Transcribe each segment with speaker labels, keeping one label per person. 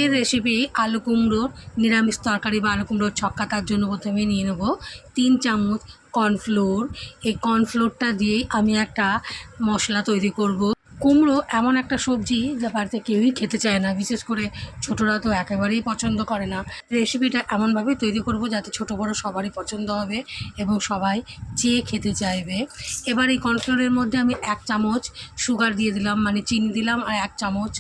Speaker 1: এর রেসিপি আলু কুমড়োর নিরামিষ তরকারি বা আলু কুমড়োর ছক্কা। তার জন্য প্রথমে নিয়ে নেব 3 চামচ কর্নফ্লোর। এই কর্নফ্লোরটা দিয়েই আমি একটা মশলা তৈরি করব। কুমড়ো এমন একটা সবজি যা বাড়িতে কেউই খেতে চায় না, বিশেষ করে ছোটরা তো একেবারেই পছন্দ করে না। রেসিপিটা এমনভাবে তৈরি করব যাতে ছোট বড় সবারই পছন্দ হবে এবং সবাই চেয়ে খেতে চাইবে। এবার এই কর্নফ্লোরের মধ্যে আমি 1 চামচ সুগার দিয়ে দিলাম, মানে চিনি দিলাম, আর 1 চামচ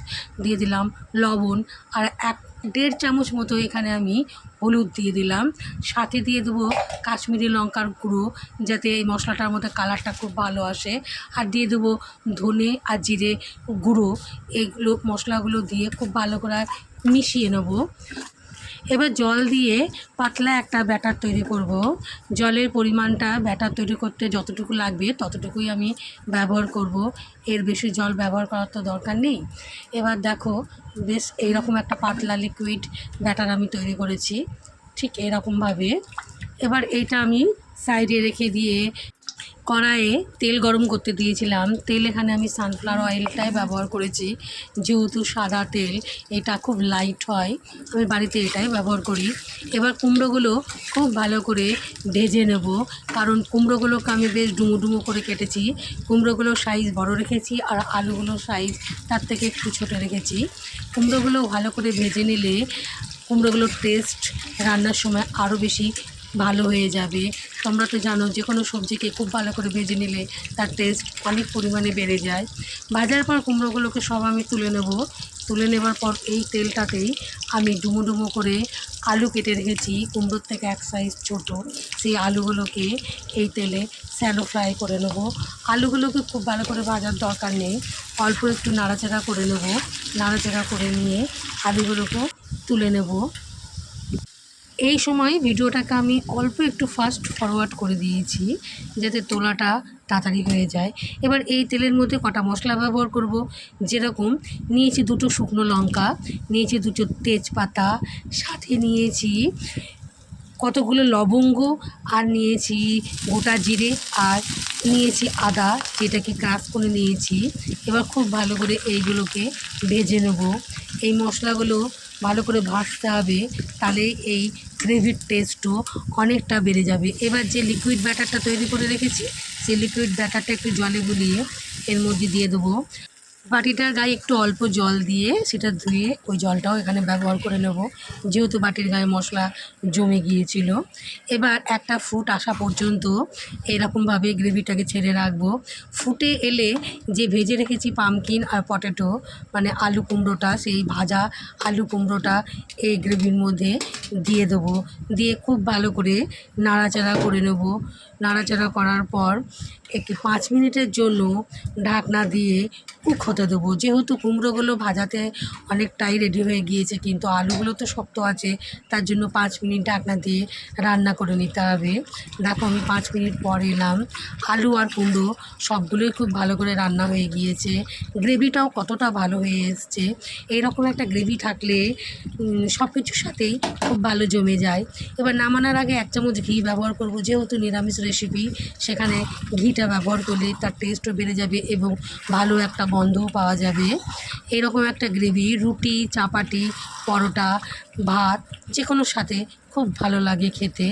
Speaker 1: দিয়ে দিলাম লবণ, আর 1.5 চামচ মতো এখানে আমি হলুদ দিয়ে দিলাম। সাথে দিয়ে দেবো কাশ্মীরি লঙ্কার গুঁড়ো, যাতে এই মশলাটার মধ্যে কালারটা খুব ভালো আসে। আর দিয়ে দেবো ধনে আর জিরে গুঁড়ো। এগুলো মশলাগুলো দিয়ে খুব ভালো করে মিশিয়ে নেব। এবার জল দিয়ে পাতলা একটা ব্যাটার তৈরি করব। জলের পরিমাণটা ব্যাটার তৈরি করতে যতটুকু লাগবে ততটুকুই আমি ব্যবহার করব, এর বেশি জল ব্যবহার করার তো দরকার নেই। এবার দেখো, বেশ এইরকম একটা পাতলা লিকুইড ব্যাটার আমি তৈরি করেছি, ঠিক এরকমভাবে। এবার এইটা আমি সাইডে রেখে দিয়ে কড়াইয়ে তেল গরম করতে দিয়েছিলাম। তেল এখানে আমি সানফ্লাওয়ার অয়েলটাই ব্যবহার করেছি, যেহেতু সাদা তেল এটা খুব লাইট হয়, আমি বাড়িতে এটাই ব্যবহার করি। এবার কুমড়োগুলো খুব ভালো করে ভেজে নেব, কারণ কুমড়োগুলোকে আমি বেশ ডুমো ডুমো করে কেটেছি। কুমড়োগুলোর সাইজ বড় রেখেছি আর আলুগুলোর সাইজ তার থেকে একটু ছোটো রেখেছি। কুমড়োগুলো ভালো করে ভেজে নিলে কুমড়োগুলোর টেস্ট রান্নার সময় আরও বেশি ভালো হয়ে যাবে। তোমরা তো জানো যে কোনো সবজিকে খুব ভালো করে ভেজে নিলে তার টেস্ট অনেক পরিমাণে বেড়ে যায়। ভাজার পর কুমড়োগুলোকে সব আমি তুলে নেব। তুলে নেবার পর এই তেলটাতেই আমি ডুমো ডুমো করে আলু কেটে রেখেছি, কুমড়োর থেকে এক সাইজ ছোট, সেই আলুগুলোকে এই তেলে স্যালো ফ্রাই করে নেব। আলুগুলোকে খুব ভালো করে ভাজার দরকার নেই, অল্প একটু নাড়াচাড়া করে নেব। নাড়াচাড়া করে নিয়ে আলুগুলোকে তুলে নেব। এই সময় ভিডিওটাকে আমি অল্প একটু ফাস্ট ফরওয়ার্ড করে দিয়েছি, যাতে তোলাটা তাড়াতাড়ি হয়ে যায়। এবার এই তেলের মধ্যে কটা মশলা ব্যবহার করব, যেরকম নিয়েছি 2টো শুকনো লঙ্কা, নিয়েছি 2টো তেজপাতা, সাথে নিয়েছি কতগুলো লবঙ্গ, আর নিয়েছি গোটা জিরে, আর নিয়েছি আদা, যেটাকে ক্রাশ করে নিয়েছি। এবার খুব ভালো করে এইগুলোকে ভেজে নেব। এই মশলাগুলো ভালো করে ভাজতে হবে, তাহলে এই গ্রেভির টেস্টও অনেকটা বেড়ে যাবে। এবার যে লিকুইড ব্যাটারটা তৈরি করে রেখেছি, সেই লিকুইড ব্যাটারটা একটু জলে গুলিয়ে এর মধ্যে দিয়ে দেবো। বাটিটার গায়ে একটু অল্প জল দিয়ে সেটা ধুয়ে ওই জলটাও এখানে ব্যবহার করে নেব, যেহেতু বাটির গায়ে মশলা জমে গিয়েছিল। এবার একটা ফুট আসা পর্যন্ত এরকমভাবে গ্রেভিটাকে ছেড়ে রাখবো। ফুটে এলে যে ভেজে রেখেছি পামকিন আর পটেটো, মানে আলু কুমড়োটা, সেই ভাজা আলু কুমড়োটা এই গ্রেভির মধ্যে দিয়ে দেবো। দিয়ে খুব ভালো করে নাড়াচাড়া করে নেব। নাড়াচাড়া করার পর একটু 5 মিনিটের জন্য ঢাকনা দিয়ে কুক হতে দেবো। যেহেতু কুমড়োগুলো ভাজাতে অনেকটাই রেডি হয়ে গিয়েছে, কিন্তু আলুগুলো তো শক্ত আছে, তার জন্য 5 মিনিট ঢাকনা দিয়ে রান্না করে নিতে হবে। দেখো, আমি 5 মিনিট পর এলাম, আলু আর কুমড়ো সবগুলোই খুব ভালো করে রান্না হয়ে গিয়েছে। গ্রেভিটাও কতটা ভালো হয়ে এসছে। এইরকম একটা গ্রেভি থাকলে সব কিছুর সাথেই খুব ভালো জমে যায়। এবার নামানোর আগে 1 চামচ ঘি ব্যবহার করব, যেহেতু নিরামিষ রেসিপি, সেখানে ঘিটা ব্যবহার করলে তার টেস্টও বেড়ে যাবে এবং ভালো একটা গন্ধও পাওয়া যাবে। এরকম একটা গ্রেভি রুটি, চাপাটি, পরোটা, ভাত যে কোনোর সাথে খুব ভালো লাগে খেতে।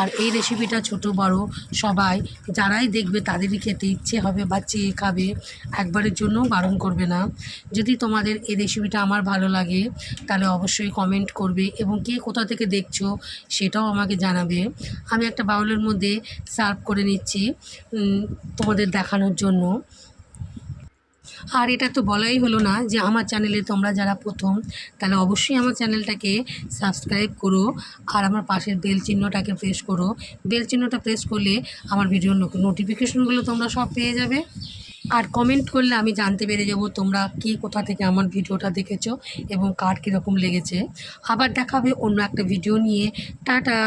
Speaker 1: আর এই রেসিপিটা ছোট বড় সবাই যারাই দেখবে তাদেরই খেতে ইচ্ছে হবে বা চেয়ে খাবে, একবারের জন্য বারণ করবে না। যদি তোমাদের এই রেসিপিটা আমার ভালো লাগে তাহলে অবশ্যই কমেন্ট করবে, এবং কে কোথা থেকে দেখছো সেটাও আমাকে জানাবে। আমি একটা বাউলের মধ্যে সার্ভ করে নিচ্ছি তোমাদের দেখানোর জন্য। আর এটা তো বলাই হলো না যে আমার চ্যানেলে তোমরা যারা প্রথম, তাহলে অবশ্যই আমার চ্যানেলটাকে সাবস্ক্রাইব করো, আর আমার পাশের বেল চিহ্নটাকে প্রেস করো। বেল চিহ্নটা প্রেস করলে আমার ভিডিওর নোটিফিকেশনগুলো তোমরা সব পেয়ে যাবে। আর কমেন্ট করলে আমি জানতে পেরে যাব তোমরা কে কোথা থেকে আমার ভিডিওটা দেখেছো এবং কার কীরকম লেগেছে। আবার দেখাবে অন্য একটা ভিডিও নিয়ে। টাটা।